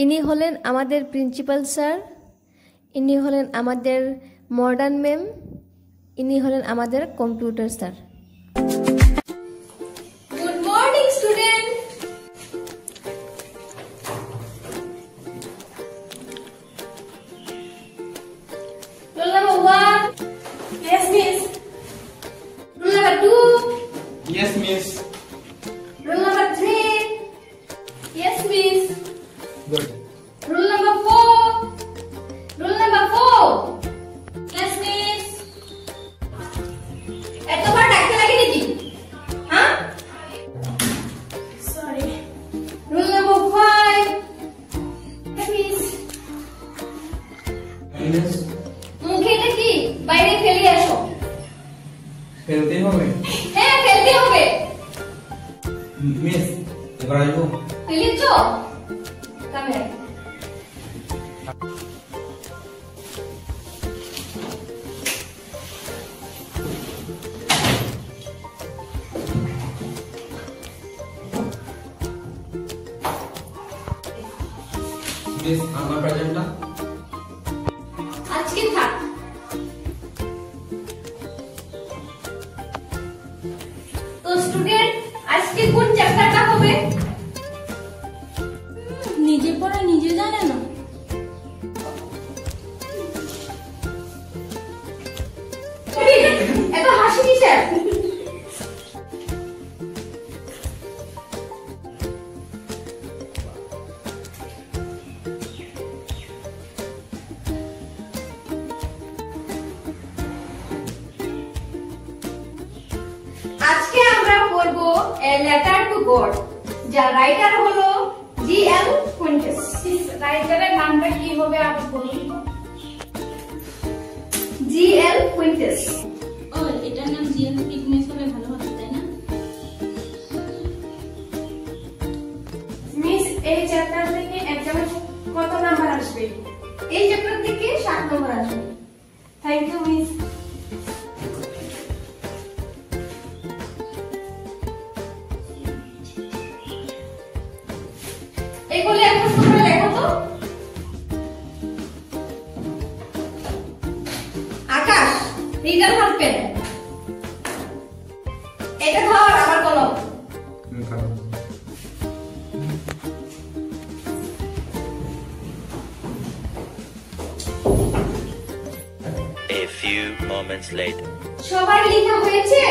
ইনি হলেন আমাদের প্রিন্সিপাল স্যার, ইনি হলেন আমাদের মডার্ন ম্যাম, ইনি হলেন আমাদের computer sir. Good morning student. Roll number 1. Yes, miss. Roll number 2. Yes, miss. Roll number 3. Yes, miss. Good. Roll number 4. Roll number 4. Yes, miss. এতবার ডাকতে লাগে নাকি? হ্যাঁ? Sorry. Roll number 5. Yes, miss. Miss. মুখে এটা কি? বাইরে ফেলে আসো। ফেলতে হবে? হ্যাঁ, ফেলতে হবে। মিস, এবার আসবো? ফেলেছো? ক্যামেরা। মিস, আমার প্রেজেন্টটা? আজকে থাক। তো স্টুডেন্ট, আজকে কোন চ্যাপ্টারটা হবে? নিজে পড়া নিজে জানে না। এত হাসি কিসের? আজকে আমরা পড়ব এ লেটার টু গড, যার রাইটার হলো জি.এল. কুইন্টাস। রাইটারের নামটা কি হবে আপনি বলুন তো? জি.এল. কুইন্টাস। ও, এটার নাম জিএল পিকমেস হলে ভালো হতো, তাই না? মিস, এই চ্যাপ্টার থেকে এক্সামে কত নাম্বার আসবে? এই চ্যাপ্টার থেকে 7 নম্বর আসবে। Thank you miss. এগুলো একটা তোমরা লেখো তো। আকাশ, রিডার হাত পেন। এটা ধর আমার কলম। A few moments later. সবার লেখা হয়েছে?